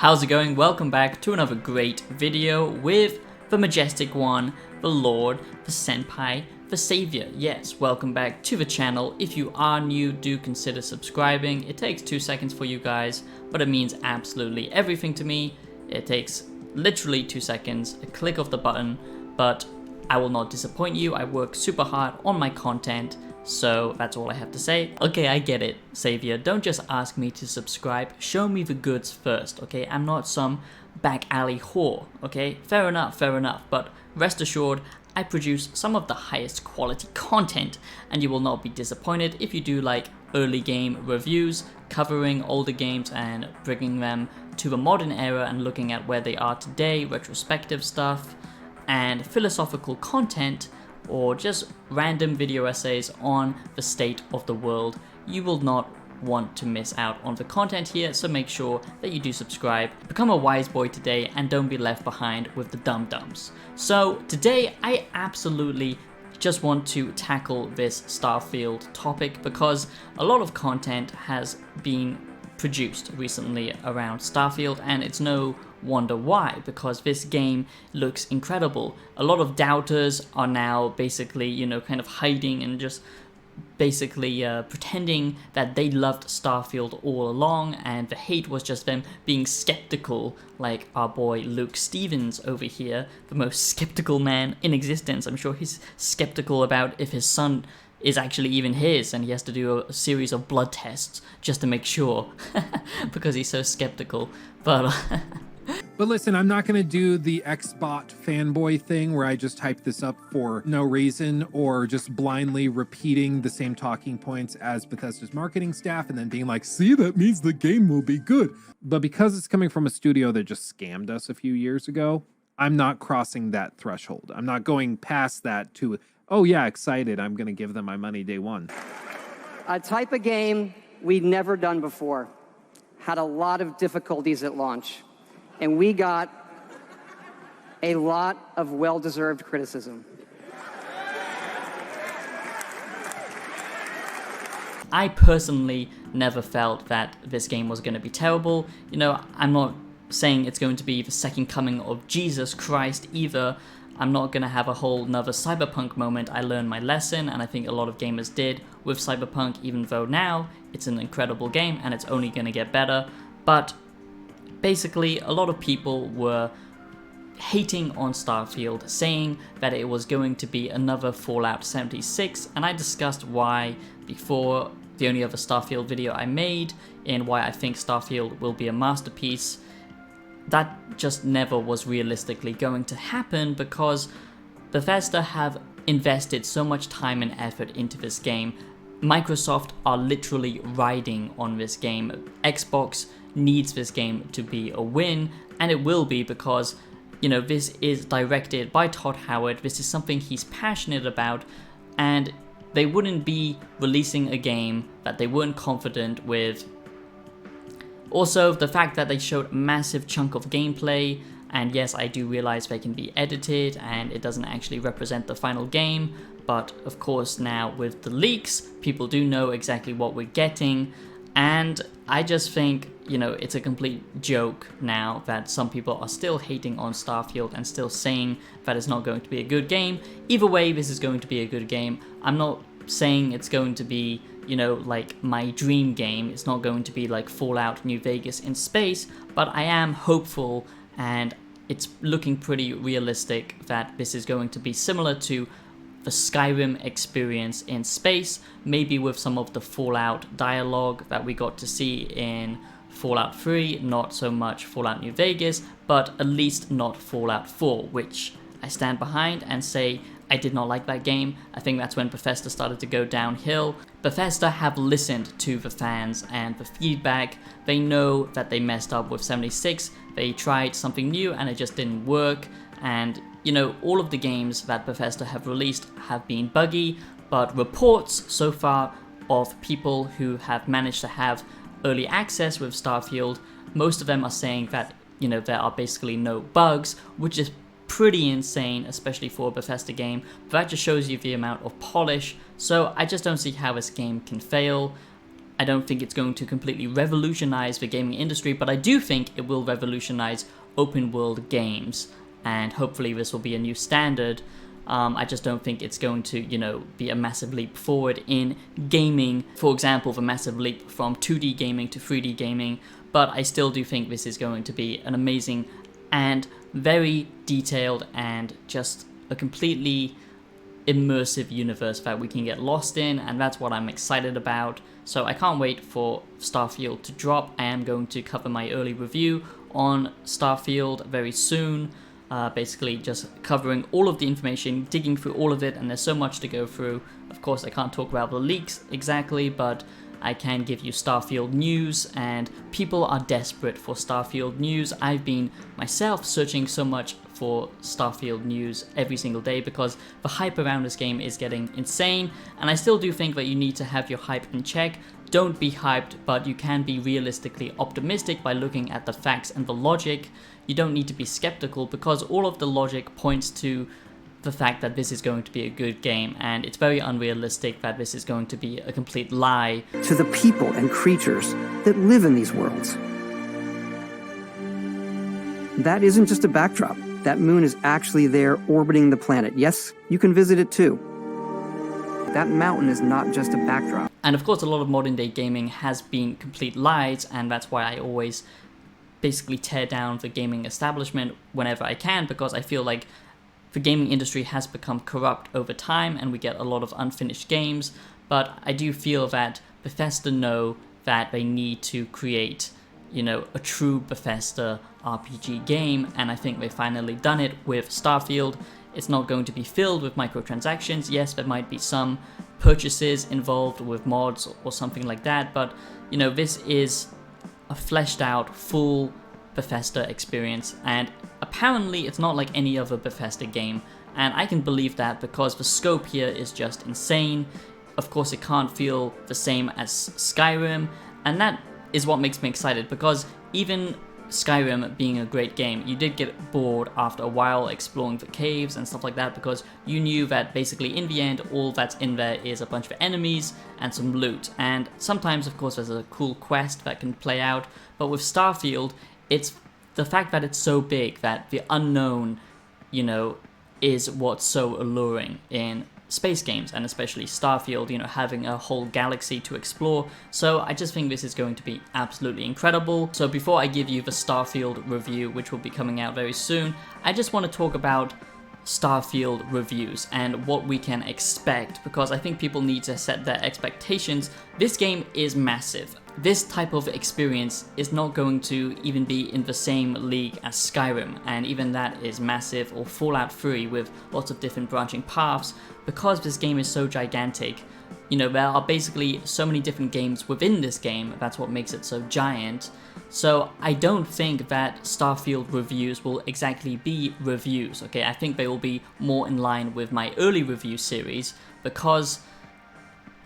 How's it going? Welcome back to another great video with the majestic one, the Lord, the Senpai, the Savior. Yes, welcome back to the channel. If you are new, do consider subscribing. It takes 2 seconds for you guys, but it means absolutely everything to me. It takes literally 2 seconds, a click of the button, but I will not disappoint you. I work super hard on my content. So that's all I have to say. Okay, I get it, Savior. Don't just ask me to subscribe. Show me the goods first, okay? I'm not some back alley whore, okay? Fair enough, fair enough. But rest assured, I produce some of the highest quality content, and you will not be disappointed if you do like early game reviews, covering older games and bringing them to the modern era and looking at where they are today, retrospective stuff, and philosophical content, or just random video essays on the state of the world. You will not want to miss out on the content here, so make sure that you do subscribe. Become a wise boy today and don't be left behind with the dum-dums. So today I absolutely just want to tackle this Starfield topic because a lot of content has been produced recently around Starfield, and it's no wonder why, because this game looks incredible. A lot of doubters are now basically, kind of hiding and just basically pretending that they loved Starfield all along, and the hate was just them being skeptical, like our boy Luke Stevens over here, the most skeptical man in existence. I'm sure he's skeptical about if his son is actually even his, and he has to do a series of blood tests just to make sure because he's so skeptical. But listen, I'm not going to do the Xbot fanboy thing where I just type this up for no reason or just blindly repeating the same talking points as Bethesda's marketing staff and then being like, see, that means the game will be good. But because it's coming from a studio that just scammed us a few years ago, I'm not crossing that threshold. I'm not going past that to, oh yeah, excited, I'm going to give them my money day one. A type of game we'd never done before. Had a lot of difficulties at launch. And we got a lot of well-deserved criticism. I personally never felt that this game was going to be terrible. I'm not saying it's going to be the second coming of Jesus Christ either. I'm not going to have a whole nother Cyberpunk moment. I learned my lesson, and I think a lot of gamers did with Cyberpunk, even though now it's an incredible game and it's only going to get better. But basically, a lot of people were hating on Starfield, saying that it was going to be another Fallout 76, and I discussed why before the only other Starfield video I made, and why I think Starfield will be a masterpiece. That just never was realistically going to happen because Bethesda have invested so much time and effort into this game. Microsoft are literally riding on this game. Xbox needs this game to be a win, and it will be because, this is directed by Todd Howard. This is something he's passionate about, and they wouldn't be releasing a game that they weren't confident with. Also, the fact that they showed a massive chunk of gameplay, and yes, I do realize they can be edited and it doesn't actually represent the final game, but of course now with the leaks, people do know exactly what we're getting, and I just think, it's a complete joke now that some people are still hating on Starfield and still saying that it's not going to be a good game. Either way, this is going to be a good game. I'm not saying it's going to be like my dream game. It's not going to be like Fallout New Vegas in space, but I am hopeful, and it's looking pretty realistic that this is going to be similar to the Skyrim experience in space, maybe with some of the Fallout dialogue that we got to see in Fallout 3, not so much Fallout New Vegas, but at least not Fallout 4, which I stand behind and say I did not like that game. I think that's when Bethesda started to go downhill. Bethesda have listened to the fans and the feedback. They know that they messed up with 76. They tried something new and it just didn't work. And, all of the games that Bethesda have released have been buggy, but reports so far of people who have managed to have early access with Starfield, most of them are saying that, there are basically no bugs, which is pretty insane, especially for a Bethesda game. But that just shows you the amount of polish, so I just don't see how this game can fail. I don't think it's going to completely revolutionize the gaming industry, but I do think it will revolutionize open world games, and hopefully this will be a new standard. I just don't think it's going to, be a massive leap forward in gaming. For example, the massive leap from 2D gaming to 3D gaming, but I still do think this is going to be an amazing and very detailed and just a completely immersive universe that we can get lost in, and that's what I'm excited about. So I can't wait for Starfield to drop. I am going to cover my early review on Starfield very soon, basically just covering all of the information, digging through all of it, and there's so much to go through. Of course, I can't talk about the leaks exactly, but I can give you Starfield news, and people are desperate for Starfield news. I've been myself searching so much for Starfield news every single day because the hype around this game is getting insane, and I still do think that you need to have your hype in check. Don't be hyped, but you can be realistically optimistic by looking at the facts and the logic. You don't need to be skeptical because all of the logic points to the fact that this is going to be a good game, and it's very unrealistic that this is going to be a complete lie. To the people and creatures that live in these worlds. That isn't just a backdrop. That moon is actually there orbiting the planet. Yes, you can visit it too. That mountain is not just a backdrop. And of course, a lot of modern day gaming has been complete lies, and that's why I always basically tear down the gaming establishment whenever I can, because I feel like the gaming industry has become corrupt over time and we get a lot of unfinished games. But I do feel that Bethesda know that they need to create, a true Bethesda RPG game, and I think they've finally done it with Starfield. It's not going to be filled with microtransactions. Yes, there might be some purchases involved with mods or something like that, but this is a fleshed out, full Bethesda experience, and apparently it's not like any other Bethesda game, and I can believe that because the scope here is just insane. Of course, it can't feel the same as Skyrim, and that is what makes me excited, because even Skyrim being a great game, you did get bored after a while exploring the caves and stuff like that, because you knew that basically in the end all that's in there is a bunch of enemies and some loot, and sometimes of course there's a cool quest that can play out. But with Starfield, it's the fact that it's so big, that the unknown, is what's so alluring in space games, and especially Starfield, having a whole galaxy to explore. So I just think this is going to be absolutely incredible. So before I give you the Starfield review, which will be coming out very soon, I just want to talk about Starfield reviews and what we can expect, because I think people need to set their expectations. This game is massive. This type of experience is not going to even be in the same league as Skyrim, and even that is massive, or Fallout 3 with lots of different branching paths. Because this game is so gigantic, there are basically so many different games within this game. That's what makes it so giant. So I don't think that Starfield reviews will exactly be reviews, okay? I think they will be more in line with my early review series, because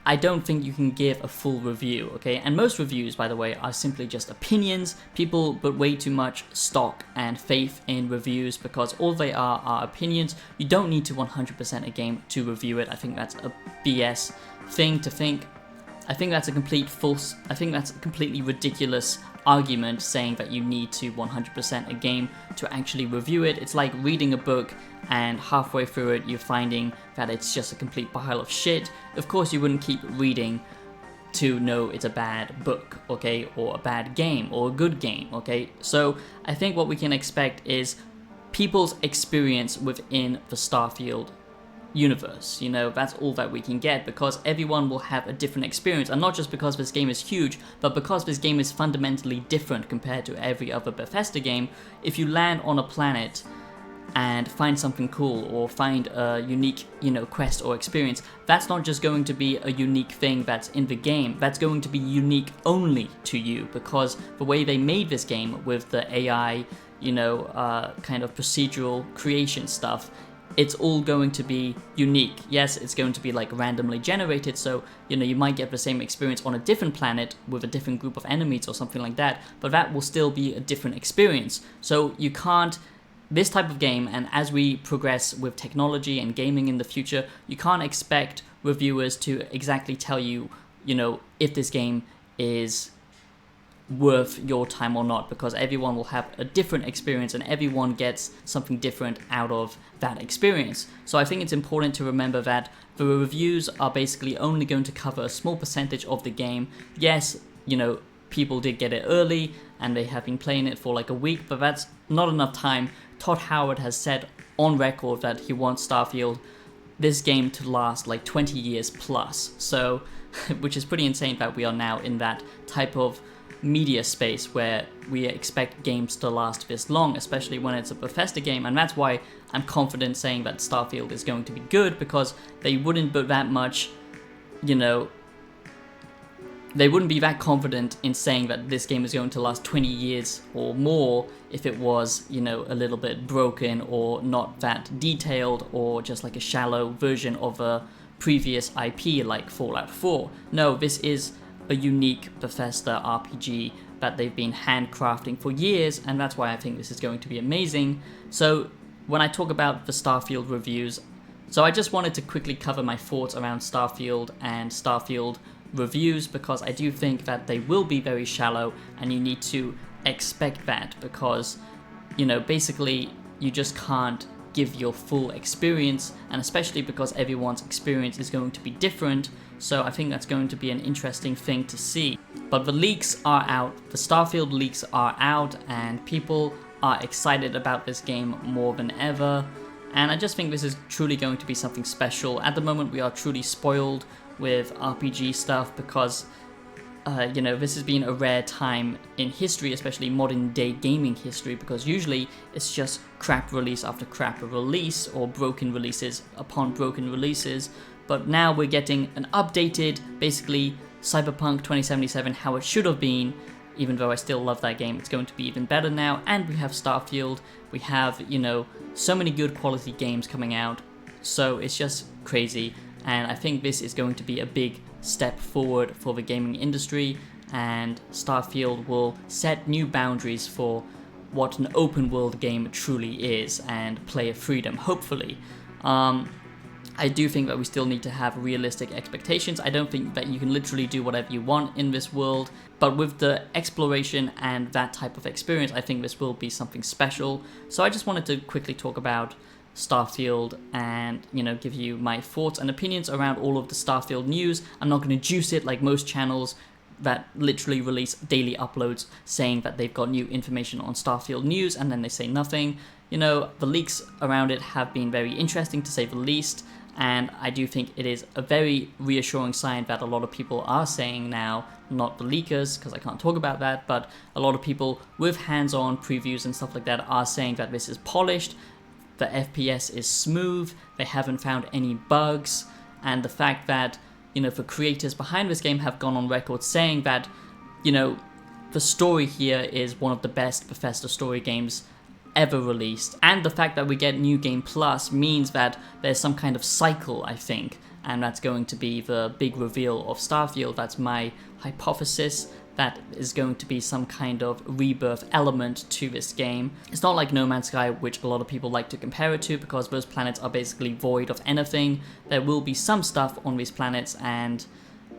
I don't think you can give a full review, okay? And most reviews, by the way, are simply just opinions. People put way too much stock and faith in reviews because all they are opinions. You don't need to 100% a game to review it. I think that's a BS thing to think. I think that's a completely ridiculous argument, saying that you need to 100% a game to actually review it. It's like reading a book and halfway through it you're finding that it's just a complete pile of shit. Of course you wouldn't keep reading to know it's a bad book, okay, or a bad game, or a good game, okay? So I think what we can expect is people's experience within the Starfield universe. That's all that we can get, because everyone will have a different experience, and not just because this game is huge, but because this game is fundamentally different compared to every other Bethesda game. If you land on a planet and find something cool, or find a unique, quest or experience, that's not just going to be a unique thing that's in the game, that's going to be unique only to you, because the way they made this game with the AI, kind of procedural creation stuff, it's all going to be unique. Yes, it's going to be like randomly generated, so you might get the same experience on a different planet with a different group of enemies or something like that, but that will still be a different experience. So you can't, this type of game, and as we progress with technology and gaming in the future, you can't expect reviewers to exactly tell you, if this game is worth your time or not, because everyone will have a different experience and everyone gets something different out of that experience. So I think it's important to remember that the reviews are basically only going to cover a small percentage of the game. Yes, people did get it early and they have been playing it for like a week, but that's not enough time. Todd Howard has said on record that he wants Starfield, this game, to last like 20 years plus. So, which is pretty insane that we are now in that type of media space where we expect games to last this long, especially when it's a Bethesda game. And that's why I'm confident saying that Starfield is going to be good, because they wouldn't be that much, they wouldn't be that confident in saying that this game is going to last 20 years or more if it was, a little bit broken or not that detailed, or just like a shallow version of a previous IP like Fallout 4. No, this is a unique Bethesda RPG that they've been handcrafting for years, and that's why I think this is going to be amazing. So when I talk about the Starfield reviews, so I just wanted to quickly cover my thoughts around Starfield and Starfield reviews, because I do think that they will be very shallow, and you need to expect that, because basically you just can't give your full experience, and especially because everyone's experience is going to be different. So I think that's going to be an interesting thing to see. But the leaks are out, the Starfield leaks are out, and people are excited about this game more than ever, and I just think this is truly going to be something special. At the moment we are truly spoiled with RPG stuff, because this has been a rare time in history, especially modern day gaming history, because usually it's just crap release after crap release, or broken releases upon broken releases. But now we're getting an updated, basically Cyberpunk 2077, how it should have been. Even though I still love that game, it's going to be even better now. And we have Starfield, we have, so many good quality games coming out, so it's just crazy. And I think this is going to be a big step forward for the gaming industry, and Starfield will set new boundaries for what an open world game truly is, and player freedom, hopefully. I do think that we still need to have realistic expectations. I don't think that you can literally do whatever you want in this world, but with the exploration and that type of experience, I think this will be something special. So I just wanted to quickly talk about Starfield and give you my thoughts and opinions around all of the Starfield news. I'm not going to juice it like most channels that literally release daily uploads saying that they've got new information on Starfield news and then they say nothing. The leaks around it have been very interesting, to say the least, and I do think it is a very reassuring sign that a lot of people are saying now, not the leakers, because I can't talk about that, but a lot of people with hands-on previews and stuff like that are saying that this is polished, the FPS is smooth, they haven't found any bugs, and the fact that, the creators behind this game have gone on record saying that, the story here is one of the best Bethesda story games ever released. And the fact that we get New Game Plus means that there's some kind of cycle, I think, and that's going to be the big reveal of Starfield. That's my hypothesis, that is going to be some kind of rebirth element to this game. It's not like No Man's Sky, which a lot of people like to compare it to, because those planets are basically void of anything. There will be some stuff on these planets, and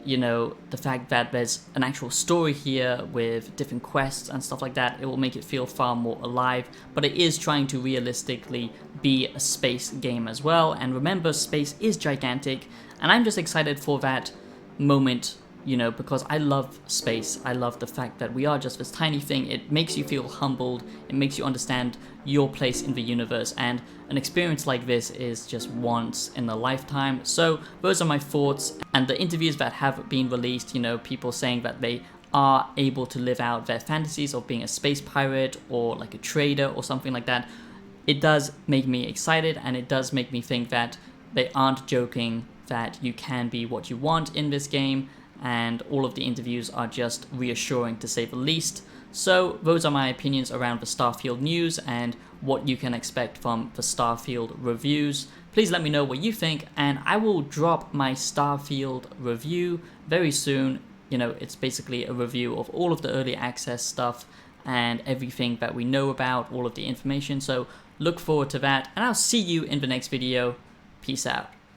the fact that there's an actual story here with different quests and stuff like that, it will make it feel far more alive. But it is trying to realistically be a space game as well, and remember, space is gigantic, and I'm just excited for that moment, because I love space. I love the fact that we are just this tiny thing. It makes you feel humbled, it makes you understand your place in the universe, and an experience like this is just once in a lifetime. So those are my thoughts, and the interviews that have been released, people saying that they are able to live out their fantasies of being a space pirate or like a trader or something like that. It does make me excited, and it does make me think that they aren't joking, that you can be what you want in this game, and all of the interviews are just reassuring, to say the least. So those are my opinions around the Starfield news and what you can expect from the Starfield reviews. Please let me know what you think, and I will drop my Starfield review very soon. It's basically a review of all of the early access stuff and everything that we know about, all of the information. So look forward to that, and I'll see you in the next video. Peace out.